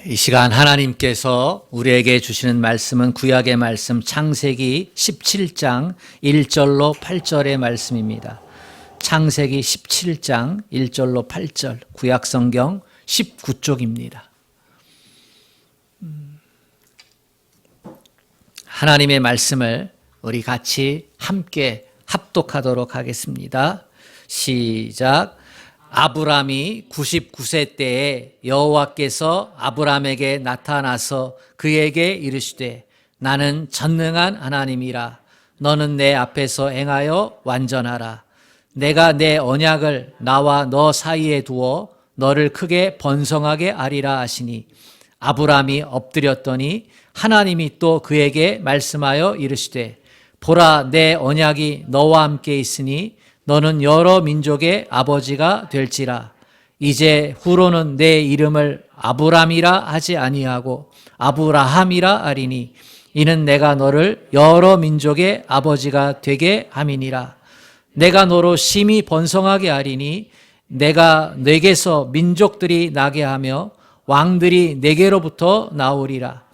이 시간 하나님께서 우리에게 주시는 말씀은 구약의 말씀 창세기 17장 1절로 8절의 말씀입니다. 창세기 17장 1절로 8절 구약성경 19쪽입니다. 하나님의 말씀을 우리 같이 함께 합독하도록 하겠습니다. 시작. 아브람이 99세 때에 여호와께서 아브람에게 나타나서 그에게 이르시되 나는 전능한 하나님이라. 너는 내 앞에서 행하여 완전하라. 내가 내 언약을 나와 너 사이에 두어 너를 크게 번성하게 하리라 하시니 아브람이 엎드렸더니 하나님이 또 그에게 말씀하여 이르시되 보라, 내 언약이 너와 함께 있으니 너는 여러 민족의 아버지가 될지라. 이제 후로는 내 이름을 아브람이라 하지 아니하고 아브라함이라 하리니 이는 내가 너를 여러 민족의 아버지가 되게 함이니라. 내가 너로 심히 번성하게 하리니 내가 내게서 민족들이 나게 하며 왕들이 내게로부터 나오리라.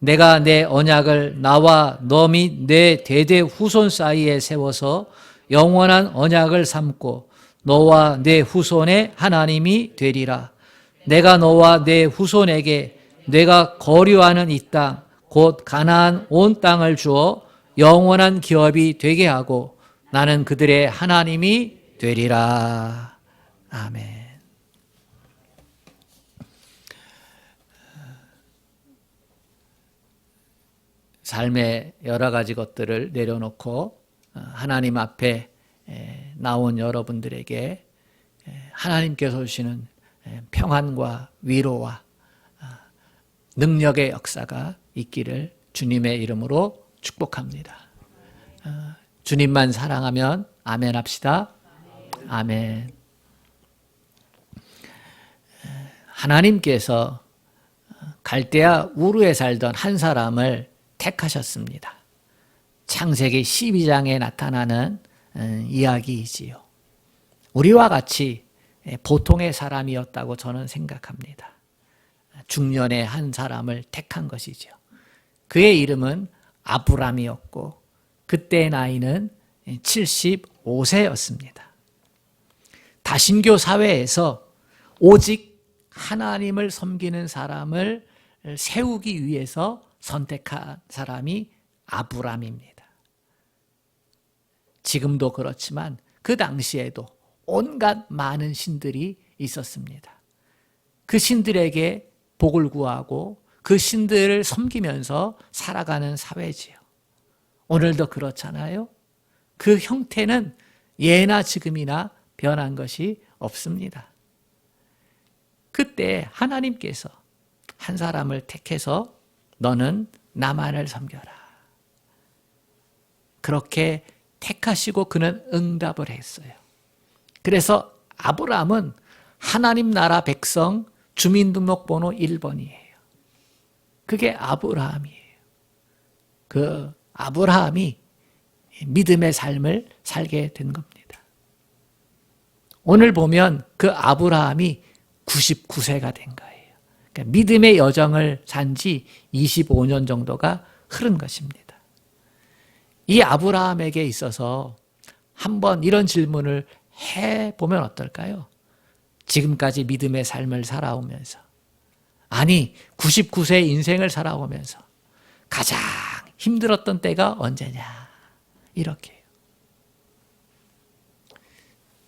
내가 내 언약을 나와 너 및 내 대대 후손 사이에 세워서 영원한 언약을 삼고 너와 내 후손의 하나님이 되리라. 내가 너와 내 후손에게 내가 거류하는 이 땅 곧 가나안 온 땅을 주어 영원한 기업이 되게 하고 나는 그들의 하나님이 되리라. 아멘. 삶의 여러 가지 것들을 내려놓고 하나님 앞에 나온 여러분들에게 하나님께서 주시는 평안과 위로와 능력의 역사가 있기를 주님의 이름으로 축복합니다. 주님만 사랑하면 아멘 합시다. 아멘. 하나님께서 갈대아 우르에 살던 한 사람을 택하셨습니다. 창세기 12장에 나타나는 이야기이지요. 우리와 같이 보통의 사람이었다고 저는 생각합니다. 중년의 한 사람을 택한 것이죠. 그의 이름은 아브람이었고 그때의 나이는 75세였습니다. 다신교 사회에서 오직 하나님을 섬기는 사람을 세우기 위해서 선택한 사람이 아브람입니다. 지금도 그렇지만 그 당시에도 온갖 많은 신들이 있었습니다. 그 신들에게 복을 구하고 그 신들을 섬기면서 살아가는 사회지요. 오늘도 그렇잖아요. 그 형태는 예나 지금이나 변한 것이 없습니다. 그때 하나님께서 한 사람을 택해서 너는 나만을 섬겨라. 그렇게 택하시고 그는 응답을 했어요. 그래서 아브람은 하나님 나라 백성 주민등록번호 1번이에요. 그게 아브라함이에요. 그 아브라함이 믿음의 삶을 살게 된 겁니다. 오늘 보면 그 아브라함이 99세가 된 거예요. 그러니까 믿음의 여정을 산 지 25년 정도가 흐른 것입니다. 이 아브라함에게 있어서 한번 이런 질문을 해보면 어떨까요? 지금까지 믿음의 삶을 살아오면서, 아니 99세 인생을 살아오면서 가장 힘들었던 때가 언제냐, 이렇게요.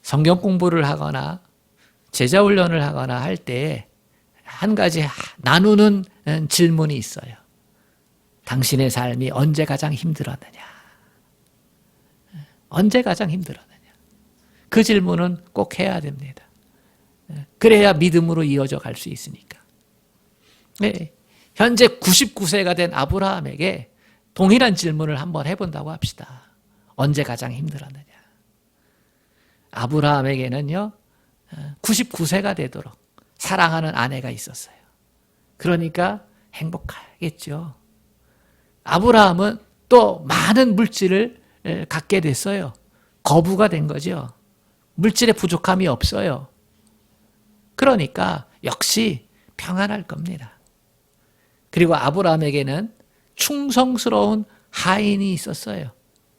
성경 공부를 하거나 제자훈련을 하거나 할 때 한 가지 나누는 질문이 있어요. 당신의 삶이 언제 가장 힘들었느냐? 언제 가장 힘들었느냐? 그 질문은 꼭 해야 됩니다. 그래야 믿음으로 이어져 갈 수 있으니까. 네, 현재 99세가 된 아브라함에게 동일한 질문을 한번 해본다고 합시다. 언제 가장 힘들었느냐? 아브라함에게는요, 99세가 되도록 사랑하는 아내가 있었어요. 그러니까 행복하겠죠. 아브라함은 또 많은 물질을 갖게 됐어요. 거부가 된 거죠. 물질의 부족함이 없어요. 그러니까 역시 평안할 겁니다. 그리고 아브라함에게는 충성스러운 하인이 있었어요.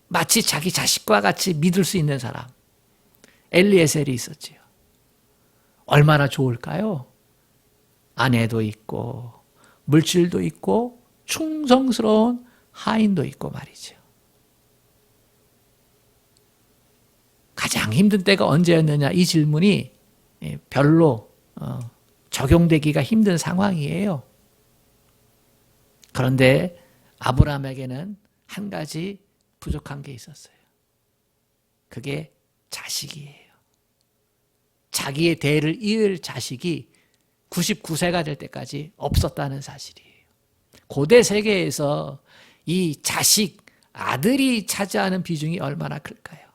마치 자기 자식과 같이 믿을 수 있는 사람. 엘리에셀이 있었지요. 얼마나 좋을까요? 아내도 있고 물질도 있고 충성스러운 하인도 있고 말이죠. 가장 힘든 때가 언제였느냐 이 질문이 별로 적용되기가 힘든 상황이에요. 그런데 아브라함에게는 한 가지 부족한 게 있었어요. 그게 자식이에요. 자기의 대를 이을 자식이 99세가 될 때까지 없었다는 사실이에요. 고대 세계에서 이 자식, 아들이 차지하는 비중이 얼마나 클까요?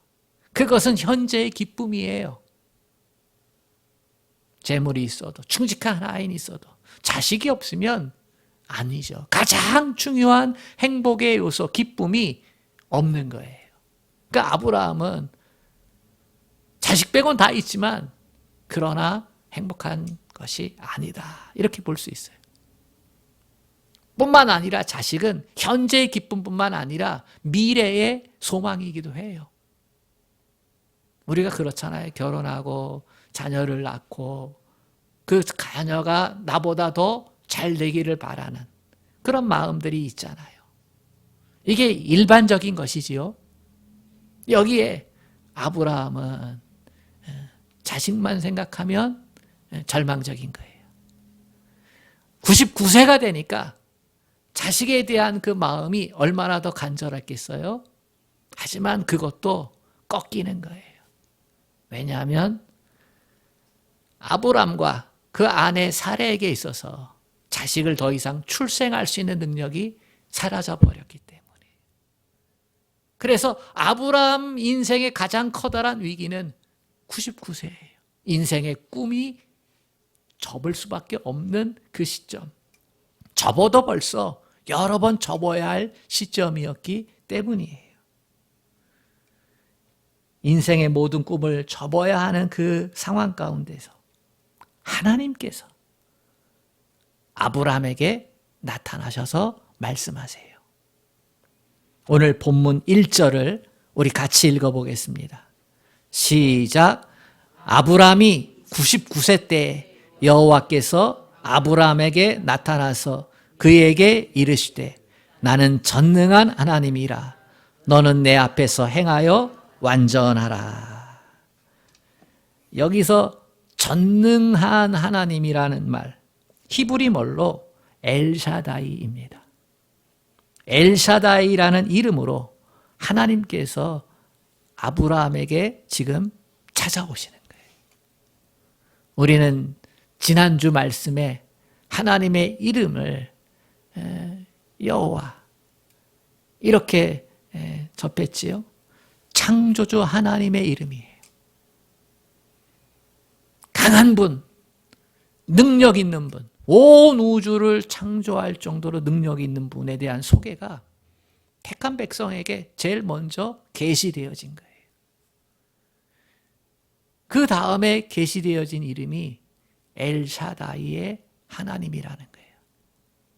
그것은 현재의 기쁨이에요. 재물이 있어도, 충직한 하인이 있어도 자식이 없으면 아니죠. 가장 중요한 행복의 요소, 기쁨이 없는 거예요. 그러니까 아브라함은 자식 빼곤 다 있지만 그러나 행복한 것이 아니다. 이렇게 볼 수 있어요. 뿐만 아니라 자식은 현재의 기쁨뿐만 아니라 미래의 소망이기도 해요. 우리가 그렇잖아요. 결혼하고 자녀를 낳고 그 자녀가 나보다 더 잘 되기를 바라는 그런 마음들이 있잖아요. 이게 일반적인 것이지요. 여기에 아브라함은 자식만 생각하면 절망적인 거예요. 99세가 되니까 자식에 대한 그 마음이 얼마나 더 간절했겠어요? 하지만 그것도 꺾이는 거예요. 왜냐하면 아브람과 그 아내 사레에게 있어서 자식을 더 이상 출생할 수 있는 능력이 사라져 버렸기 때문에. 그래서 아브람 인생의 가장 커다란 위기는 99세예요. 인생의 꿈이 접을 수밖에 없는 그 시점. 접어도 벌써 여러 번 접어야 할 시점이었기 때문이에요. 인생의 모든 꿈을 접어야 하는 그 상황 가운데서 하나님께서 아브라함에게 나타나셔서 말씀하세요. 오늘 본문 1절을 우리 같이 읽어보겠습니다. 시작. 아브라함이 99세 때 여호와께서 아브라함에게 나타나서 그에게 이르시되 나는 전능한 하나님이라 너는 내 앞에서 행하여 완전하라. 여기서 전능한 하나님이라는 말, 히브리말로 엘샤다이입니다. 엘샤다이라는 이름으로 하나님께서 아브라함에게 지금 찾아오시는 거예요. 우리는 지난주 말씀에 하나님의 이름을 여호와 이렇게 접했지요. 창조주 하나님의 이름이에요. 강한 분, 능력 있는 분, 온 우주를 창조할 정도로 능력 있는 분에 대한 소개가 택한 백성에게 제일 먼저 계시되어진 거예요. 그 다음에 계시되어진 이름이 엘샤다이의 하나님이라는 거예요.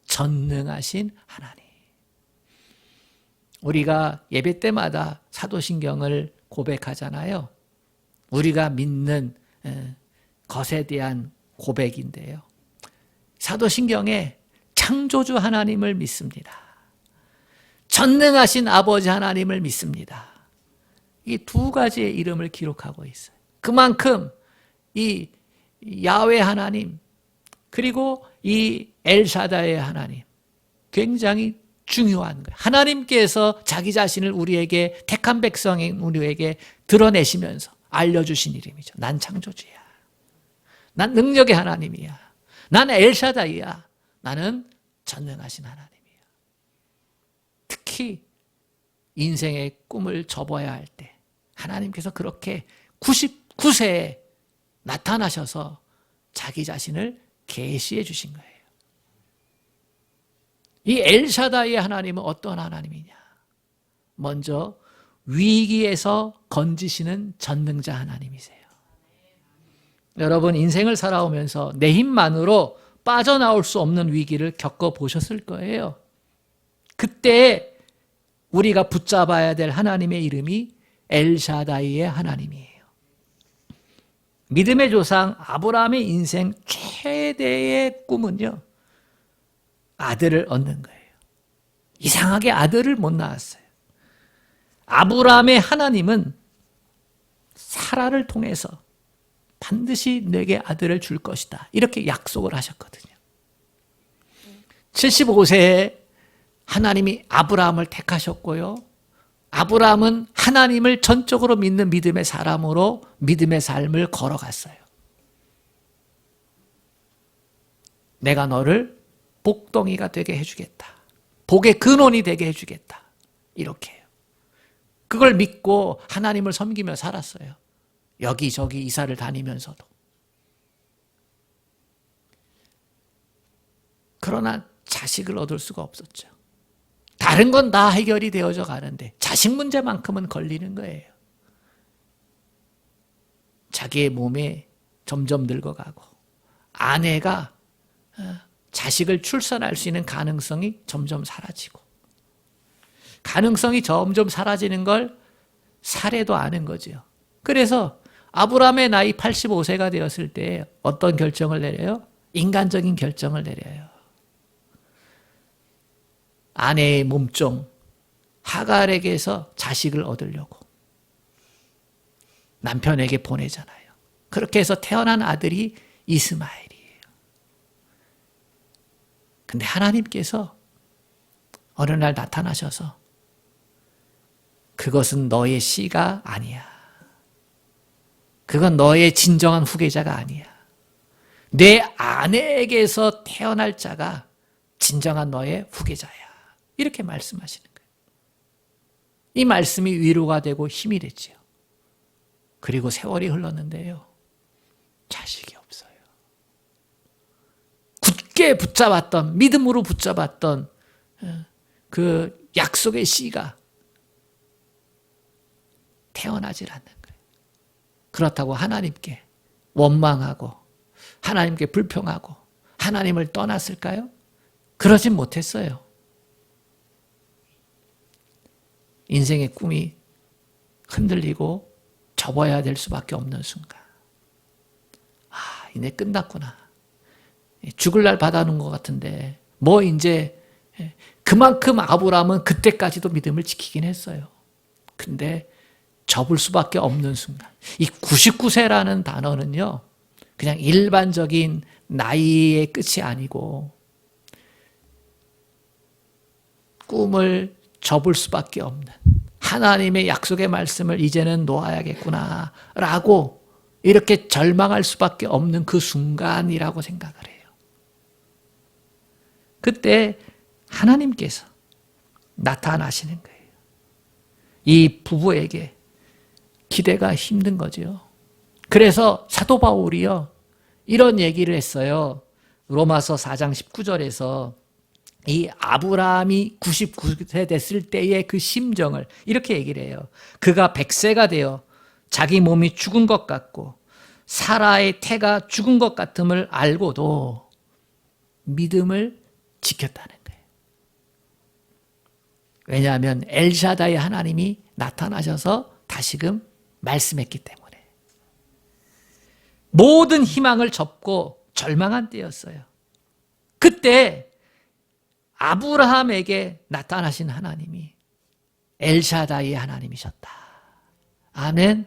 전능하신 하나님. 우리가 예배 때마다 사도신경을 고백하잖아요. 우리가 믿는 것에 대한 고백인데요. 사도신경에 창조주 하나님을 믿습니다. 전능하신 아버지 하나님을 믿습니다. 이 두 가지의 이름을 기록하고 있어요. 그만큼 이 야훼 하나님 그리고 이 엘샤다의 하나님 굉장히 중요한 거예요. 하나님께서 자기 자신을 우리에게 택한 백성인 우리에게 드러내시면서 알려주신 이름이죠. 난 창조주야. 난 능력의 하나님이야. 나는 엘샤다이야. 나는 전능하신 하나님이야. 특히 인생의 꿈을 접어야 할 때 하나님께서 그렇게 99세에 나타나셔서 자기 자신을 계시해 주신 거예요. 이 엘샤다이의 하나님은 어떤 하나님이냐? 먼저 위기에서 건지시는 전능자 하나님이세요. 여러분 인생을 살아오면서 내 힘만으로 빠져나올 수 없는 위기를 겪어보셨을 거예요. 그때 우리가 붙잡아야 될 하나님의 이름이 엘샤다이의 하나님이에요. 믿음의 조상 아브라함의 인생 최대의 꿈은요, 아들을 얻는 거예요. 이상하게 아들을 못 낳았어요. 아브라함의 하나님은 사라를 통해서 반드시 내게 아들을 줄 것이다, 이렇게 약속을 하셨거든요. 75세에 하나님이 아브라함을 택하셨고요, 아브라함은 하나님을 전적으로 믿는 믿음의 사람으로 믿음의 삶을 걸어갔어요. 내가 너를 복덩이가 되게 해주겠다, 복의 근원이 되게 해주겠다, 이렇게요. 그걸 믿고 하나님을 섬기며 살았어요. 여기저기 이사를 다니면서도. 그러나 자식을 얻을 수가 없었죠. 다른 건 다 해결이 되어져 가는데 자식 문제만큼은 걸리는 거예요. 자기의 몸에 점점 늙어가고, 아내가 자식을 출산할 수 있는 가능성이 점점 사라지고, 가능성이 점점 사라지는 걸 사례도 아는 거죠. 그래서 아브라함의 나이 85세가 되었을 때 어떤 결정을 내려요? 인간적인 결정을 내려요. 아내의 몸종 하갈에게서 자식을 얻으려고 남편에게 보내잖아요. 그렇게 해서 태어난 아들이 이스마엘이에요. 근데 하나님께서 어느 날 나타나셔서 그것은 너의 씨가 아니야. 그건 너의 진정한 후계자가 아니야. 내 아내에게서 태어날 자가 진정한 너의 후계자야, 이렇게 말씀하시는 거예요. 이 말씀이 위로가 되고 힘이 됐지요. 그리고 세월이 흘렀는데요, 자식이 없어요. 굳게 붙잡았던, 믿음으로 붙잡았던 그 약속의 씨가 태어나질 않는 거예요. 그렇다고 하나님께 원망하고 하나님께 불평하고 하나님을 떠났을까요? 그러진 못했어요. 인생의 꿈이 흔들리고 접어야 될 수밖에 없는 순간, 이제 끝났구나, 죽을 날 받아놓은 것 같은데 뭐 이제, 그만큼 아브라함은 그때까지도 믿음을 지키긴 했어요. 근데 접을 수밖에 없는 순간, 이 99세라는 단어는요, 그냥 일반적인 나이의 끝이 아니고 꿈을 접을 수밖에 없는, 하나님의 약속의 말씀을 이제는 놓아야겠구나 라고 이렇게 절망할 수밖에 없는 그 순간이라고 생각을 해요. 그때 하나님께서 나타나시는 거예요. 이 부부에게 기대가 힘든 거죠. 그래서 사도 바울이요, 이런 얘기를 했어요. 로마서 4장 19절에서 이 아브라함이 99세 됐을 때의 그 심정을 이렇게 얘기를 해요. 그가 100세가 되어 자기 몸이 죽은 것 같고 사라의 태가 죽은 것 같음을 알고도 믿음을 지켰다는 거예요. 왜냐하면 엘샤다의 하나님이 나타나셔서 다시금 말씀했기 때문에. 모든 희망을 접고 절망한 때였어요. 그때 아브라함에게 나타나신 하나님이 엘샤다이의 하나님이셨다. 아멘.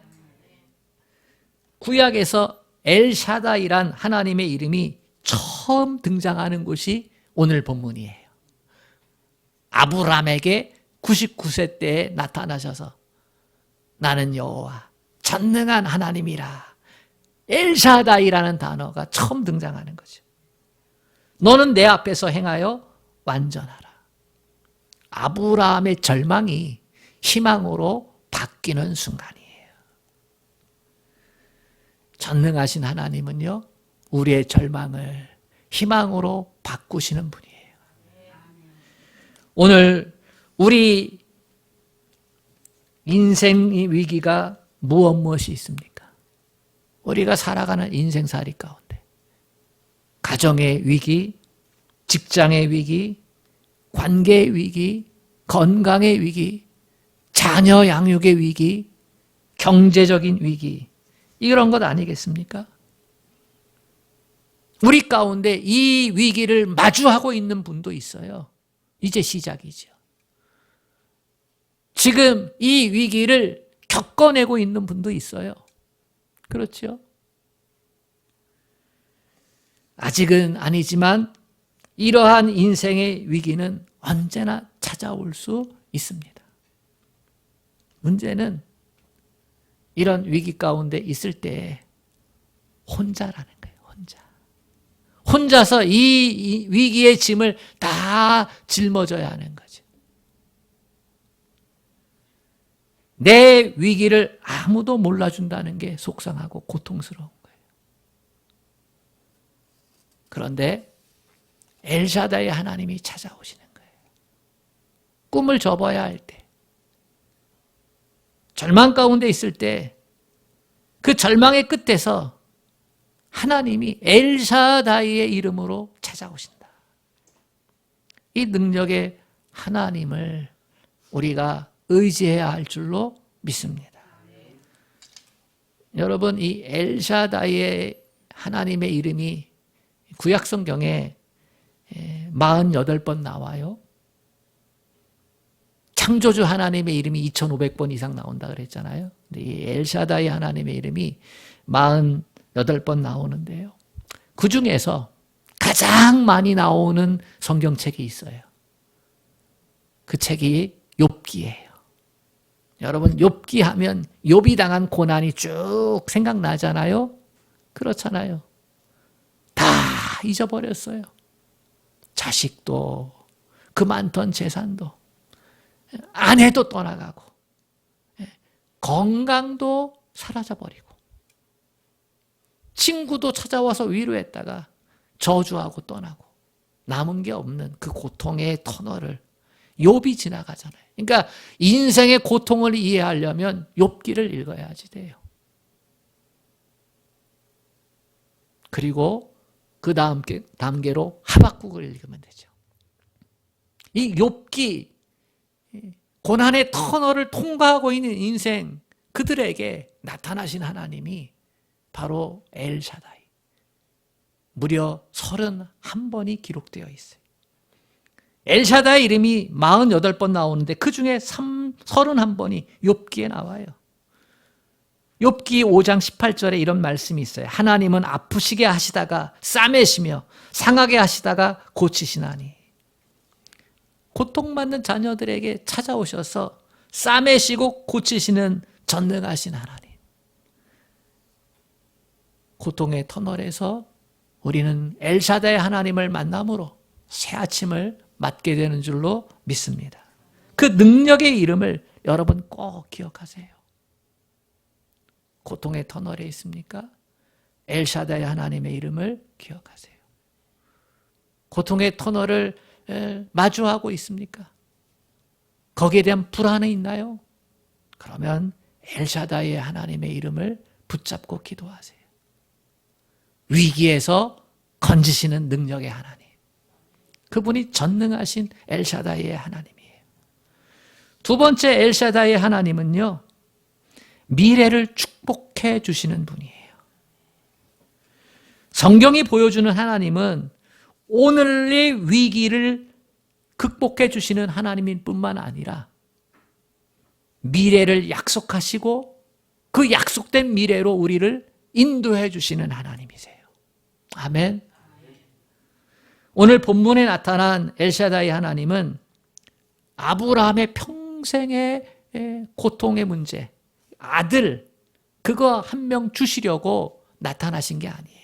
구약에서 엘샤다이란 하나님의 이름이 처음 등장하는 곳이 오늘 본문이에요. 아브라함에게 99세 때에 나타나셔서 나는 여호와 전능한 하나님이라, 엘샤다이라는 단어가 처음 등장하는 거죠. 너는 내 앞에서 행하여 완전하라. 아브라함의 절망이 희망으로 바뀌는 순간이에요. 전능하신 하나님은요, 우리의 절망을 희망으로 바꾸시는 분이에요. 오늘 우리 인생의 위기가 무엇이 있습니까? 우리가 살아가는 인생살이 가운데 가정의 위기, 직장의 위기, 관계의 위기, 건강의 위기, 자녀 양육의 위기, 경제적인 위기, 이런 것 아니겠습니까? 우리 가운데 이 위기를 마주하고 있는 분도 있어요. 이제 시작이죠. 지금 이 위기를 겪어내고 있는 분도 있어요. 그렇죠? 아직은 아니지만 이러한 인생의 위기는 언제나 찾아올 수 있습니다. 문제는 이런 위기 가운데 있을 때 혼자라는 거예요. 혼자서 이 위기의 짐을 다 짊어져야 하는 거죠. 내 위기를 아무도 몰라준다는 게 속상하고 고통스러운 거예요. 그런데 엘샤다의 하나님이 찾아오시는 거예요. 꿈을 접어야 할 때, 절망 가운데 있을 때, 그 절망의 끝에서 하나님이 엘샤다이의 이름으로 찾아오신다. 이 능력의 하나님을 우리가 의지해야 할 줄로 믿습니다. 여러분, 이 엘샤다이의 하나님의 이름이 구약 성경에 48번 나와요. 창조주 하나님의 이름이 2500번 이상 나온다 그랬잖아요. 근데 이 엘샤다이 하나님의 이름이 48번 나오는데요. 그 중에서 가장 많이 나오는 성경책이 있어요. 그 책이 욥기예요. 여러분, 욥기 하면 욥이 당한 고난이 쭉 생각나잖아요. 그렇잖아요. 다 잊어버렸어요. 자식도, 그 많던 재산도, 아내도 떠나가고, 건강도 사라져버리고, 친구도 찾아와서 위로했다가 저주하고 떠나고, 남은 게 없는 그 고통의 터널을 욥이 지나가잖아요. 그러니까 인생의 고통을 이해하려면 욥기를 읽어야지 돼요. 그리고 그 다음 단계로 하박국을 읽으면 되죠. 이 욥기, 고난의 터널을 통과하고 있는 인생, 그들에게 나타나신 하나님이 바로 엘샤다이. 무려 31번이 기록되어 있어요. 엘샤다이 이름이 48번 나오는데 그 중에 31번이 욥기에 나와요. 욥기 5장 18절에 이런 말씀이 있어요. 하나님은 아프시게 하시다가 싸매시며 상하게 하시다가 고치시나니. 고통받는 자녀들에게 찾아오셔서 싸매시고 고치시는 전능하신 하나님. 고통의 터널에서 우리는 엘샤다의 하나님을 만남으로 새 아침을 맞게 되는 줄로 믿습니다. 그 능력의 이름을 여러분 꼭 기억하세요. 고통의 터널에 있습니까? 엘샤다의 하나님의 이름을 기억하세요. 고통의 터널을 마주하고 있습니까? 거기에 대한 불안이 있나요? 그러면 엘샤다의 하나님의 이름을 붙잡고 기도하세요. 위기에서 건지시는 능력의 하나님. 그분이 전능하신 엘샤다이의 하나님이에요. 두 번째 엘샤다이의 하나님은요, 미래를 축복해 주시는 분이에요. 성경이 보여주는 하나님은 오늘의 위기를 극복해 주시는 하나님일 뿐만 아니라 미래를 약속하시고 그 약속된 미래로 우리를 인도해 주시는 하나님이세요. 아멘. 오늘 본문에 나타난 엘샤다이 하나님은 아브라함의 평생의 고통의 문제, 아들, 그거 한 명 주시려고 나타나신 게 아니에요.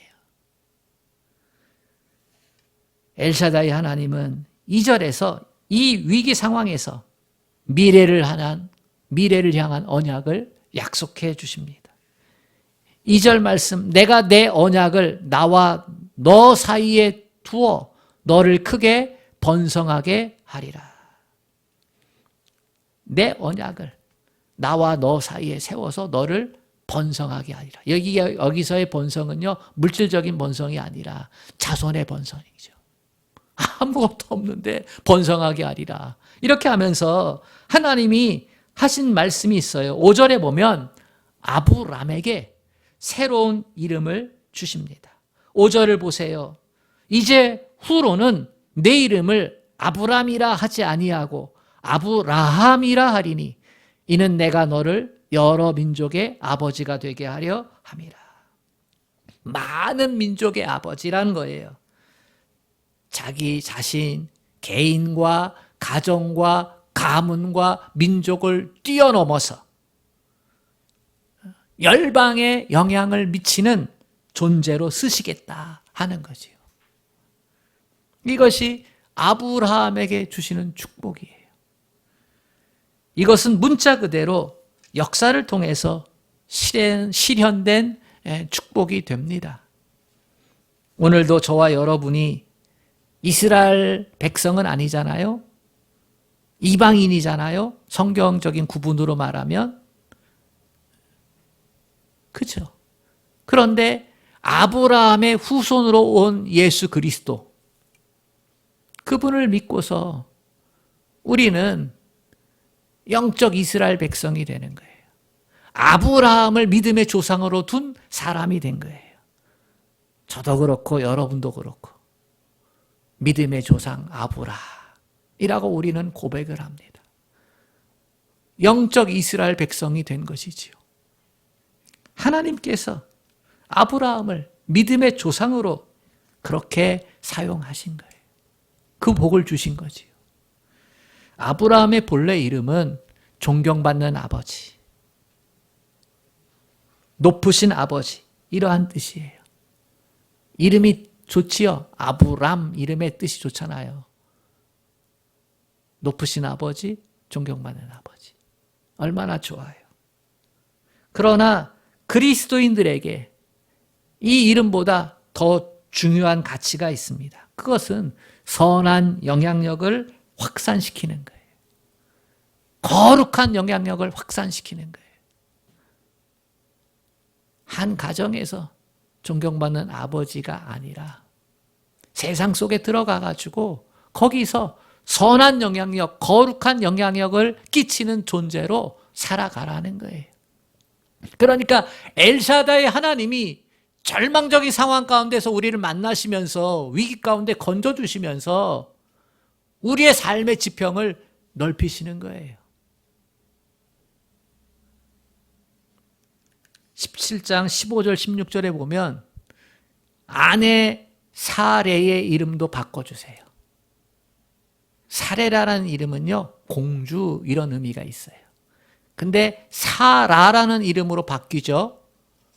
엘샤다이 하나님은 2절에서 이 위기 상황에서 미래를 향한 언약을 약속해 주십니다. 2절 말씀, 내가 내 언약을 나와 너 사이에 두어 너를 크게 번성하게 하리라. 내 언약을 나와 너 사이에 세워서 너를 번성하게 하리라. 여기서의 번성은요, 물질적인 번성이 아니라 자손의 번성이죠. 아무것도 없는데 번성하게 하리라. 이렇게 하면서 하나님이 하신 말씀이 있어요. 5절에 보면 아브람에게 새로운 이름을 주십니다. 5절을 보세요. 이제 후로는 내 이름을 아브람이라 하지 아니하고 아브라함이라 하리니 이는 내가 너를 여러 민족의 아버지가 되게 하려 함이라. 많은 민족의 아버지라는 거예요. 자기 자신, 개인과 가정과 가문과 민족을 뛰어넘어서 열방에 영향을 미치는 존재로 쓰시겠다 하는 거지요. 이것이 아브라함에게 주시는 축복이에요. 이것은 문자 그대로 역사를 통해서 실현된 축복이 됩니다. 오늘도 저와 여러분이 이스라엘 백성은 아니잖아요. 이방인이잖아요. 성경적인 구분으로 말하면. 그렇죠. 그런데 아브라함의 후손으로 온 예수 그리스도, 그분을 믿고서 우리는 영적 이스라엘 백성이 되는 거예요. 아브라함을 믿음의 조상으로 둔 사람이 된 거예요. 저도 그렇고 여러분도 그렇고 믿음의 조상 아브라함이라고 우리는 고백을 합니다. 영적 이스라엘 백성이 된 것이지요. 하나님께서 아브라함을 믿음의 조상으로 그렇게 사용하신 거예요. 그 복을 주신 거지요. 아브라함의 본래 이름은 존경받는 아버지, 높으신 아버지, 이러한 뜻이에요. 이름이 좋지요. 아브람 이름의 뜻이 좋잖아요. 높으신 아버지, 존경받는 아버지. 얼마나 좋아요. 그러나 그리스도인들에게 이 이름보다 더 중요한 가치가 있습니다. 그것은 선한 영향력을 확산시키는 거예요. 거룩한 영향력을 확산시키는 거예요. 한 가정에서 존경받는 아버지가 아니라 세상 속에 들어가가지고 거기서 선한 영향력, 거룩한 영향력을 끼치는 존재로 살아가라는 거예요. 그러니까 엘샤다의 하나님이 절망적인 상황 가운데서 우리를 만나시면서 위기 가운데 건져주시면서 우리의 삶의 지평을 넓히시는 거예요. 17장 15절 16절에 보면 아내 사레의 이름도 바꿔주세요. 사레라는 이름은요, 공주 이런 의미가 있어요. 근데 사라라는 이름으로 바뀌죠.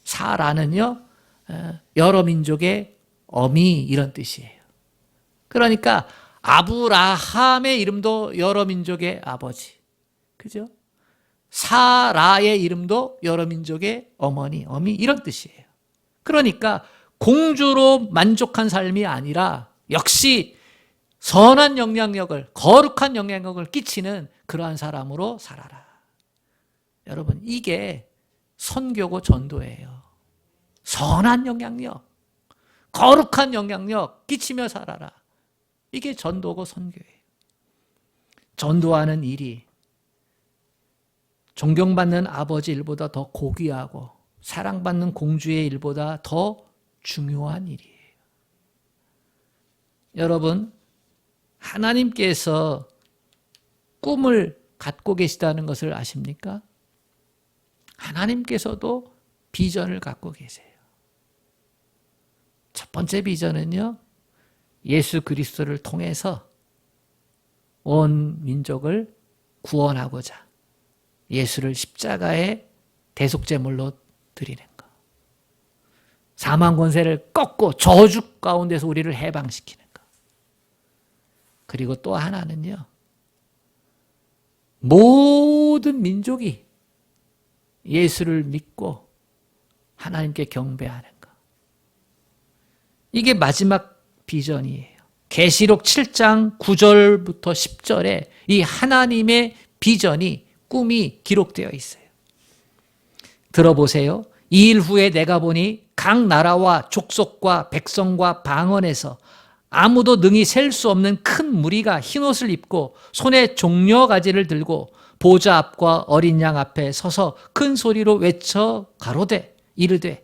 사라는요, 여러 민족의 어미 이런 뜻이에요. 그러니까 아브라함의 이름도 여러 민족의 아버지, 그죠? 사라의 이름도 여러 민족의 어머니, 어미 이런 뜻이에요. 그러니까 공주로 만족한 삶이 아니라 역시 선한 영향력을, 거룩한 영향력을 끼치는 그러한 사람으로 살아라. 여러분, 이게 선교고 전도예요. 선한 영향력, 거룩한 영향력 끼치며 살아라. 이게 전도고 선교예요. 전도하는 일이 존경받는 아버지 일보다 더 고귀하고 사랑받는 공주의 일보다 더 중요한 일이에요. 여러분, 하나님께서 꿈을 갖고 계시다는 것을 아십니까? 하나님께서도 비전을 갖고 계세요. 첫 번째 비전은요, 예수 그리스도를 통해서 온 민족을 구원하고자 예수를 십자가의 대속제물로 드리는 것. 사망 권세를 꺾고 저주 가운데서 우리를 해방시키는 것. 그리고 또 하나는요, 모든 민족이 예수를 믿고 하나님께 경배하는 것. 이게 마지막 비전이에요. 계시록 7장 9절부터 10절에 이 하나님의 비전이, 꿈이 기록되어 있어요. 들어보세요. 이 일 후에 내가 보니 각 나라와 족속과 백성과 방언에서 아무도 능히 셀 수 없는 큰 무리가 흰옷을 입고 손에 종려가지를 들고 보좌 앞과 어린 양 앞에 서서 큰 소리로 외쳐 가로되 이르되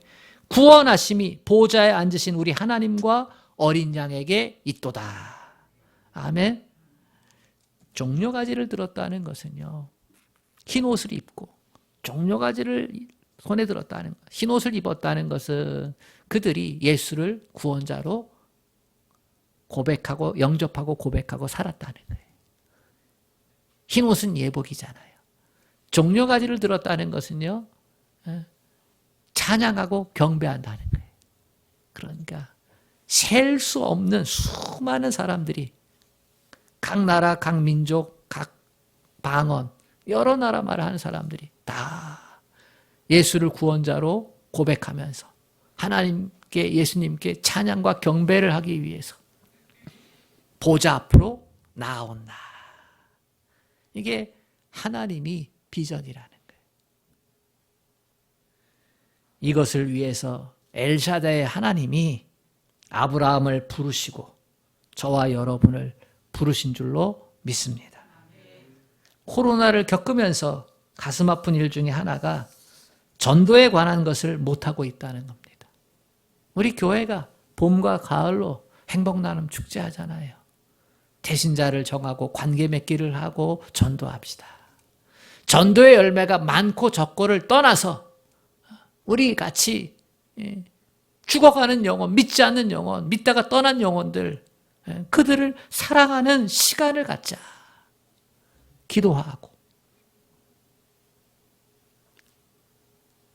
구원하심이 보좌에 앉으신 우리 하나님과 어린 양에게 있도다. 아멘. 종려가지를 들었다는 것은요, 흰옷을 입고 종려가지를 손에 들었다는 것, 흰옷을 입었다는 것은 그들이 예수를 구원자로 고백하고 영접하고 고백하고 살았다는 거예요. 흰옷은 예복이잖아요. 종려가지를 들었다는 것은요, 찬양하고 경배한다는 거예요. 그러니까 셀 수 없는 수많은 사람들이 각 나라, 각 민족, 각 방언, 여러 나라 말을 하는 사람들이 다 예수를 구원자로 고백하면서 하나님께, 예수님께 찬양과 경배를 하기 위해서 보좌 앞으로 나온다. 이게 하나님이 비전이라는 거예요. 이것을 위해서 엘샤다의 하나님이 아브라함을 부르시고 저와 여러분을 부르신 줄로 믿습니다. 코로나를 겪으면서 가슴 아픈 일 중에 하나가 전도에 관한 것을 못하고 있다는 겁니다. 우리 교회가 봄과 가을로 행복나눔 축제 하잖아요. 대신자를 정하고 관계 맺기를 하고 전도합시다. 전도의 열매가 많고 적고를 떠나서 우리 같이 죽어가는 영혼, 믿지 않는 영혼, 믿다가 떠난 영혼들, 그들을 사랑하는 시간을 갖자. 기도하고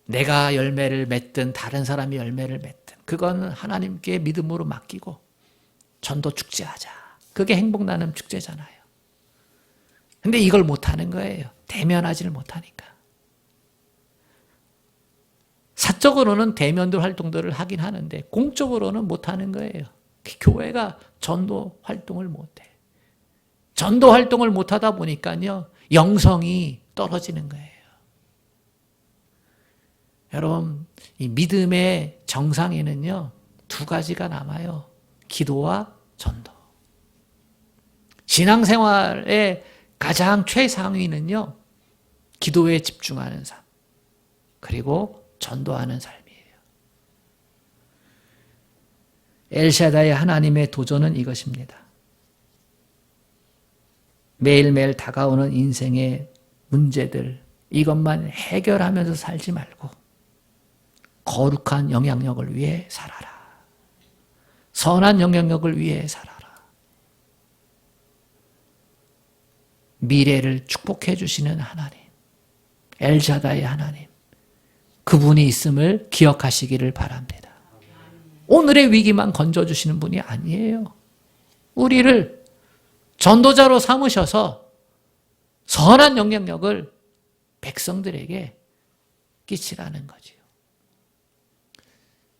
내가 열매를 맺든 다른 사람이 열매를 맺든 그건 하나님께 믿음으로 맡기고 전도 축제하자. 그게 행복나눔 축제잖아요. 근데 이걸 못하는 거예요. 대면하지를 못하니까. 사적으로는 대면들 활동들을 하긴 하는데 공적으로는 못하는 거예요. 교회가 전도 활동을 못해. 전도 활동을 못하다 보니까요, 영성이 떨어지는 거예요. 여러분, 이 믿음의 정상에는요, 두 가지가 남아요. 기도와 전도. 신앙생활의 가장 최상위는요, 기도에 집중하는 삶, 그리고 전도하는 삶이에요. 엘샤다의 하나님의 도전은 이것입니다. 매일매일 다가오는 인생의 문제들, 이것만 해결하면서 살지 말고 거룩한 영향력을 위해 살아라. 선한 영향력을 위해 살아라. 미래를 축복해 주시는 하나님, 엘샤다의 하나님, 그분이 있음을 기억하시기를 바랍니다. 오늘의 위기만 건져주시는 분이 아니에요. 우리를 전도자로 삼으셔서 선한 영향력을 백성들에게 끼치라는 거지요.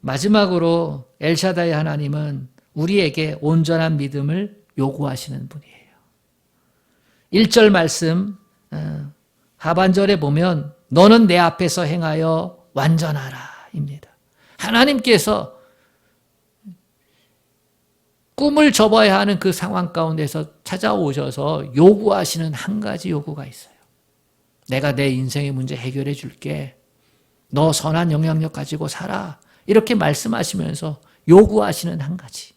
마지막으로 엘샤다의 하나님은 우리에게 온전한 믿음을 요구하시는 분이에요. 1절 말씀 하반절에 보면 너는 내 앞에서 행하여 완전하라 입니다. 하나님께서 꿈을 접어야 하는 그 상황 가운데서 찾아오셔서 요구하시는 한 가지 요구가 있어요. 내가 내 인생의 문제 해결해 줄게. 너 선한 영향력 가지고 살아. 이렇게 말씀하시면서 요구하시는 한 가지.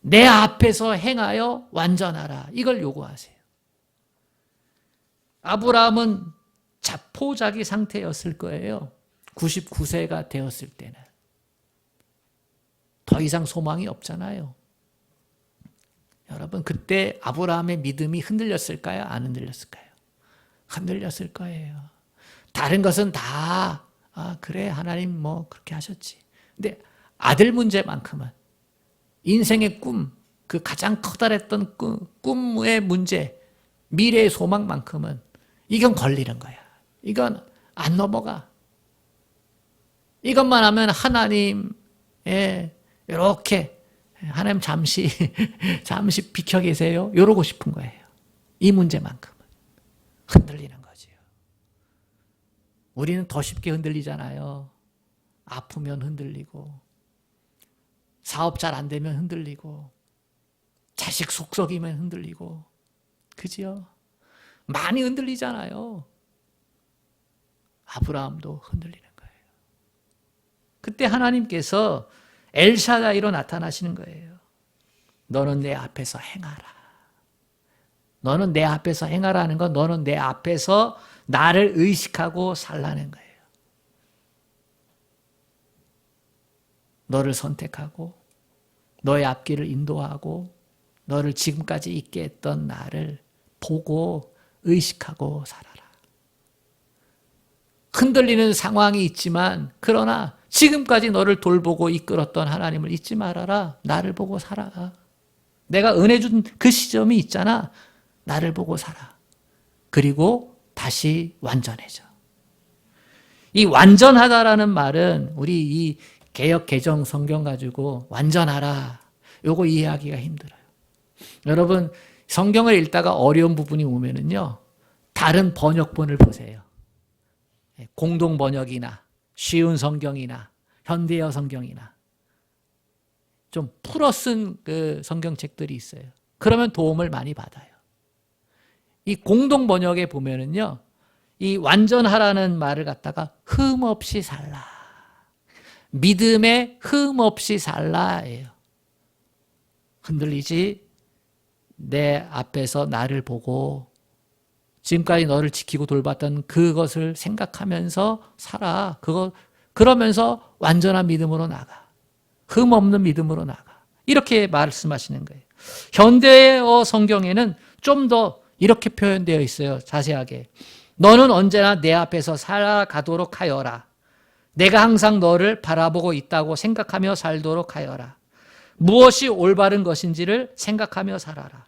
내 앞에서 행하여 완전하라. 이걸 요구하세요. 아브라함은 자포자기 상태였을 거예요. 99세가 되었을 때는. 더 이상 소망이 없잖아요. 여러분, 그때 아브라함의 믿음이 흔들렸을까요? 안 흔들렸을까요? 흔들렸을 거예요. 다른 것은 다 그래 하나님 뭐 그렇게 하셨지. 근데 아들 문제만큼은 인생의 꿈, 그 가장 커다랬던 꿈의 문제, 미래의 소망만큼은 이건 걸리는 거야. 이건 안 넘어가. 이것만 하면 하나님의 이렇게 하나님 잠시 비켜 계세요. 이러고 싶은 거예요. 이 문제만큼은 흔들리는 거지요. 우리는 더 쉽게 흔들리잖아요. 아프면 흔들리고, 사업 잘 안 되면 흔들리고, 자식 속썩이면 흔들리고, 그지요? 많이 흔들리잖아요. 아브라함도 흔들리는 거예요. 그때 하나님께서 엘샤다이로 나타나시는 거예요. 너는 내 앞에서 행하라. 너는 내 앞에서 행하라는 건 너는 내 앞에서 나를 의식하고 살라는 거예요. 너를 선택하고 너의 앞길을 인도하고 너를 지금까지 있게 했던 나를 보고 의식하고 살아라. 흔들리는 상황이 있지만 그러나 지금까지 너를 돌보고 이끌었던 하나님을 잊지 말아라. 나를 보고 살아. 내가 은혜 준 그 시점이 있잖아. 나를 보고 살아. 그리고 다시 완전해져. 이 완전하다라는 말은 우리 이 개역 개정 성경 가지고 완전하라. 요거 이해하기가 힘들어요. 여러분 성경을 읽다가 어려운 부분이 오면은요. 다른 번역본을 보세요. 공동 번역이나 쉬운 성경이나 현대어 성경이나 좀 풀어 쓴 그 성경책들이 있어요. 그러면 도움을 많이 받아요. 이 공동 번역에 보면은요, 이 완전하라는 말을 갖다가 흠 없이 살라. 믿음에 흠 없이 살라예요. 흔들리지 내 앞에서 나를 보고 지금까지 너를 지키고 돌봤던 그것을 생각하면서 살아. 그러면서 완전한 믿음으로 나가. 흠 없는 믿음으로 나가. 이렇게 말씀하시는 거예요. 현대어 성경에는 좀 더 이렇게 표현되어 있어요. 자세하게. 너는 언제나 내 앞에서 살아가도록 하여라. 내가 항상 너를 바라보고 있다고 생각하며 살도록 하여라. 무엇이 올바른 것인지를 생각하며 살아라.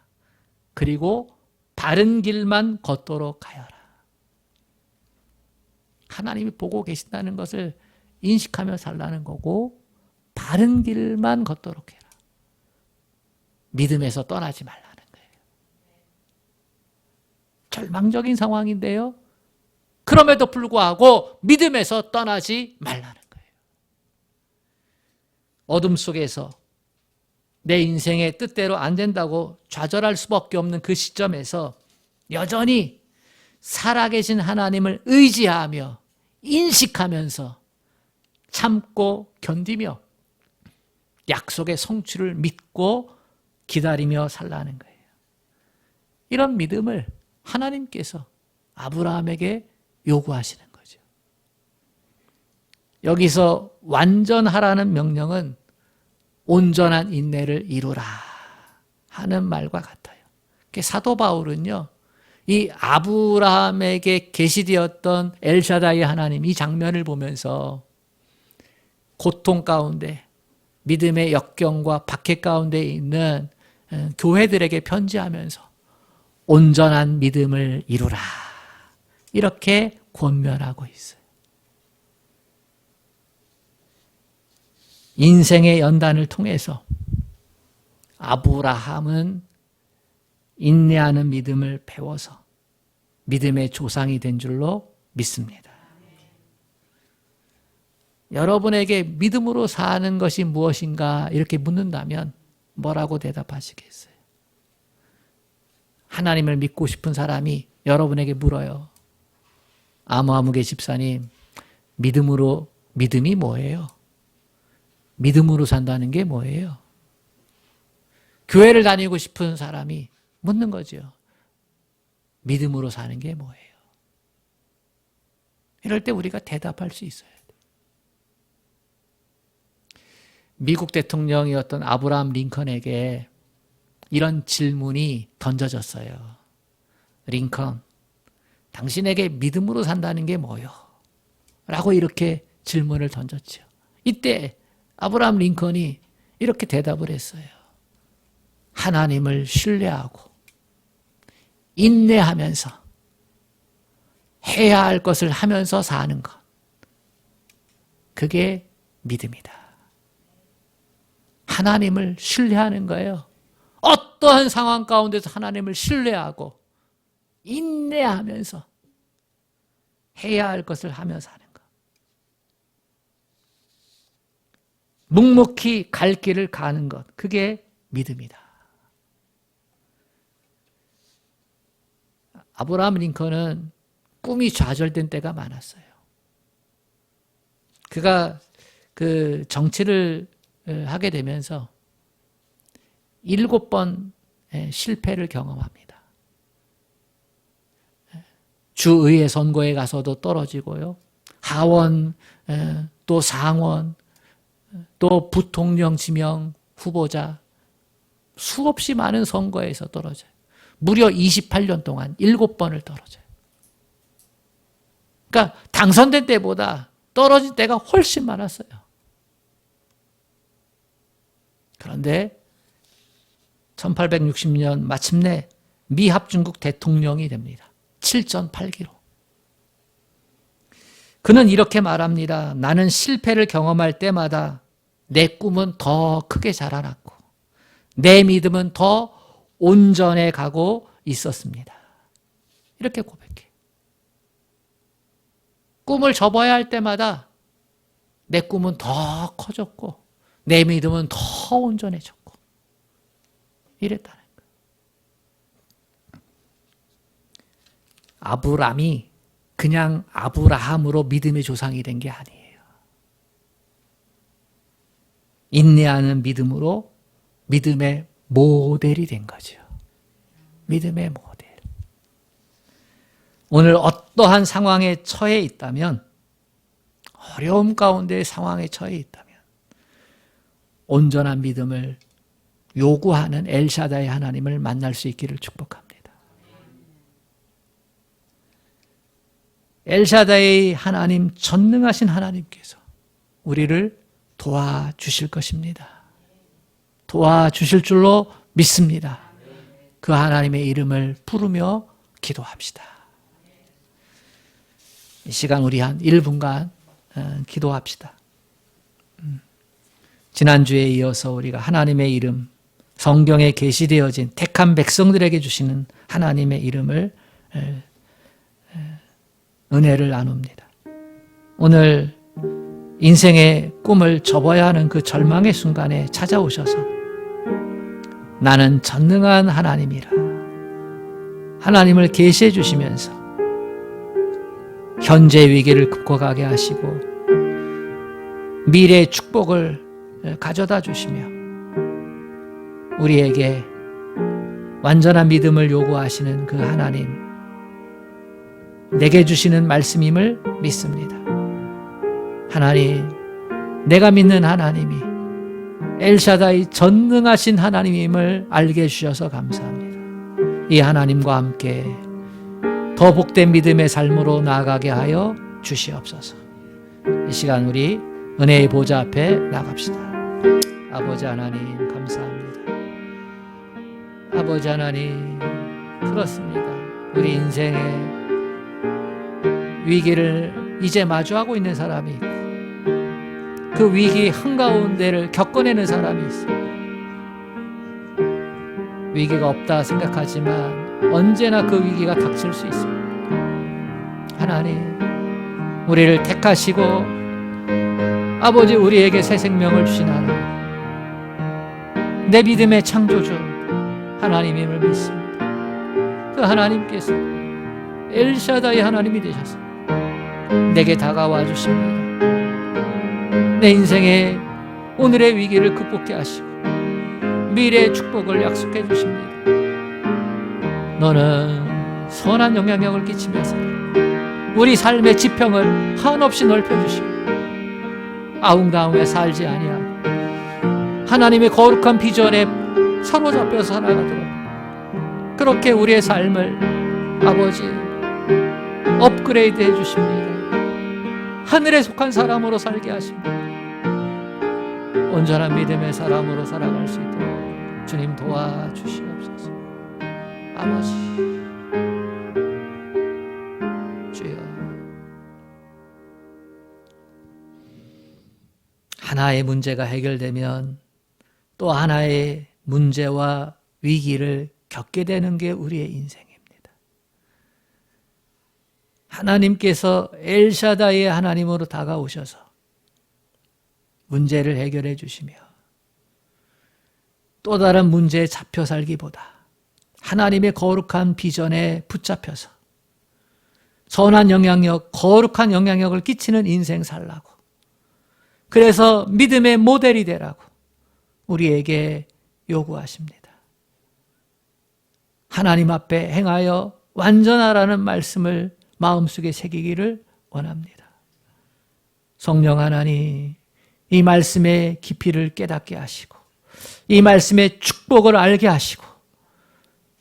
그리고 바른 길만 걷도록 하여라. 하나님이 보고 계신다는 것을 인식하며 살라는 거고 바른 길만 걷도록 해라. 믿음에서 떠나지 말라는 거예요. 절망적인 상황인데요. 그럼에도 불구하고 믿음에서 떠나지 말라는 거예요. 어둠 속에서 내 인생의 뜻대로 안 된다고 좌절할 수밖에 없는 그 시점에서 여전히 살아계신 하나님을 의지하며 인식하면서 참고 견디며 약속의 성취를 믿고 기다리며 살라는 거예요. 이런 믿음을 하나님께서 아브라함에게 요구하시는 거죠. 여기서 완전하라는 명령은 온전한 인내를 이루라 하는 말과 같아요. 사도 바울은요, 이 아브라함에게 계시되었던 엘샤다이 하나님 이 장면을 보면서 고통 가운데 믿음의 역경과 박해 가운데 있는 교회들에게 편지하면서 온전한 믿음을 이루라 이렇게 권면하고 있어요. 인생의 연단을 통해서 아브라함은 인내하는 믿음을 배워서 믿음의 조상이 된 줄로 믿습니다. 여러분에게 믿음으로 사는 것이 무엇인가 이렇게 묻는다면 뭐라고 대답하시겠어요? 하나님을 믿고 싶은 사람이 여러분에게 물어요. 아무개 집사님, 믿음이 뭐예요? 믿음으로 산다는 게 뭐예요? 교회를 다니고 싶은 사람이 묻는 거죠. 믿음으로 사는 게 뭐예요? 이럴 때 우리가 대답할 수 있어야 돼요. 미국 대통령이었던 아브라함 링컨에게 이런 질문이 던져졌어요. 링컨, 당신에게 믿음으로 산다는 게 뭐요? 라고 이렇게 질문을 던졌죠. 이때 아브라함 링컨이 이렇게 대답을 했어요. 하나님을 신뢰하고 인내하면서 해야 할 것을 하면서 사는 것. 그게 믿음이다. 하나님을 신뢰하는 거예요. 어떠한 상황 가운데서 하나님을 신뢰하고 인내하면서 해야 할 것을 하며 사는 것. 묵묵히 갈 길을 가는 것. 그게 믿음이다. 아브라함 링컨은 꿈이 좌절된 때가 많았어요. 그가 그 정치를 하게 되면서 7번 실패를 경험합니다. 주의회 선거에 가서도 떨어지고요. 하원, 또 상원, 또 부통령 지명 후보자 수없이 많은 선거에서 떨어져요. 무려 28년 동안 7번을 떨어져요. 그러니까 당선된 때보다 떨어진 때가 훨씬 많았어요. 그런데 1860년 마침내 미합중국 대통령이 됩니다. 7전 8기로. 그는 이렇게 말합니다. 나는 실패를 경험할 때마다 내 꿈은 더 크게 자라났고 내 믿음은 더 온전해 가고 있었습니다. 이렇게 고백해. 꿈을 접어야 할 때마다 내 꿈은 더 커졌고 내 믿음은 더 온전해졌고 이랬다는 거예요. 아브람이 그냥 아브라함으로 믿음의 조상이 된 게 아니에요. 인내하는 믿음으로 믿음의 모델이 된 거죠. 믿음의 모델. 오늘 어떠한 상황에 처해 있다면, 어려움 가운데 상황에 처해 있다면 온전한 믿음을 요구하는 엘샤다이 하나님을 만날 수 있기를 축복합니다. 엘샤다이 하나님, 전능하신 하나님께서 우리를 도와주실 것입니다. 도와주실 줄로 믿습니다. 그 하나님의 이름을 부르며 기도합시다. 이 시간 우리 한 1분간 기도합시다. 지난주에 이어서 우리가 하나님의 이름, 성경에 계시되어진 택한 백성들에게 주시는 하나님의 이름을 은혜를 나눕니다. 오늘 인생의 꿈을 접어야 하는 그 절망의 순간에 찾아오셔서 나는 전능한 하나님이라 하나님을 계시해 주시면서 현재 위기를 극복하게 하시고 미래의 축복을 가져다 주시며 우리에게 완전한 믿음을 요구하시는 그 하나님, 내게 주시는 말씀임을 믿습니다. 하나님, 내가 믿는 하나님이 엘샤다이 전능하신 하나님임을 알게 해주셔서 감사합니다. 이 하나님과 함께 더 복된 믿음의 삶으로 나아가게 하여 주시옵소서. 이 시간 우리 은혜의 보좌 앞에 나갑시다. 아버지 하나님 감사합니다. 아버지 하나님, 그렇습니다. 우리 인생의 위기를 이제 마주하고 있는 사람이 있고 그 위기 한가운데를 겪어내는 사람이 있어요. 위기가 없다 생각하지만 언제나 그 위기가 닥칠 수 있습니다. 하나님, 우리를 택하시고 아버지 우리에게 새 생명을 주신 하나님, 내 믿음의 창조주 하나님임을 믿습니다. 그 하나님께서 엘샤다이 하나님이 되셔서 내게 다가와 주십니다. 내 인생의 오늘의 위기를 극복해 하시고 미래의 축복을 약속해 주십니다. 너는 선한 영향력을 끼치면서 우리 삶의 지평을 한없이 넓혀주시고 아웅다웅에 살지 아니하고 하나님의 거룩한 비전에 사로잡혀서 살아가도록 그렇게 우리의 삶을 아버지 업그레이드 해주십니다. 하늘에 속한 사람으로 살게 하십니다. 온전한 믿음의 사람으로 살아갈 수 있도록 주님 도와주시옵소서. 아버지 주여, 하나의 문제가 해결되면 또 하나의 문제와 위기를 겪게 되는 게 우리의 인생입니다. 하나님께서 엘샤다이의 하나님으로 다가오셔서 문제를 해결해 주시며 또 다른 문제에 잡혀 살기보다 하나님의 거룩한 비전에 붙잡혀서 선한 영향력, 거룩한 영향력을 끼치는 인생 살라고, 그래서 믿음의 모델이 되라고 우리에게 요구하십니다. 하나님 앞에 행하여 완전하라는 말씀을 마음속에 새기기를 원합니다. 성령 하나님, 이 말씀의 깊이를 깨닫게 하시고 이 말씀의 축복을 알게 하시고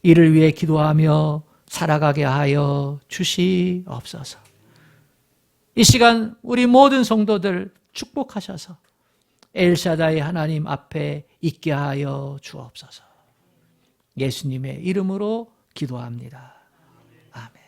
이를 위해 기도하며 살아가게 하여 주시옵소서. 이 시간 우리 모든 성도들 축복하셔서 엘샤다이 하나님 앞에 있게 하여 주옵소서. 예수님의 이름으로 기도합니다. 아멘.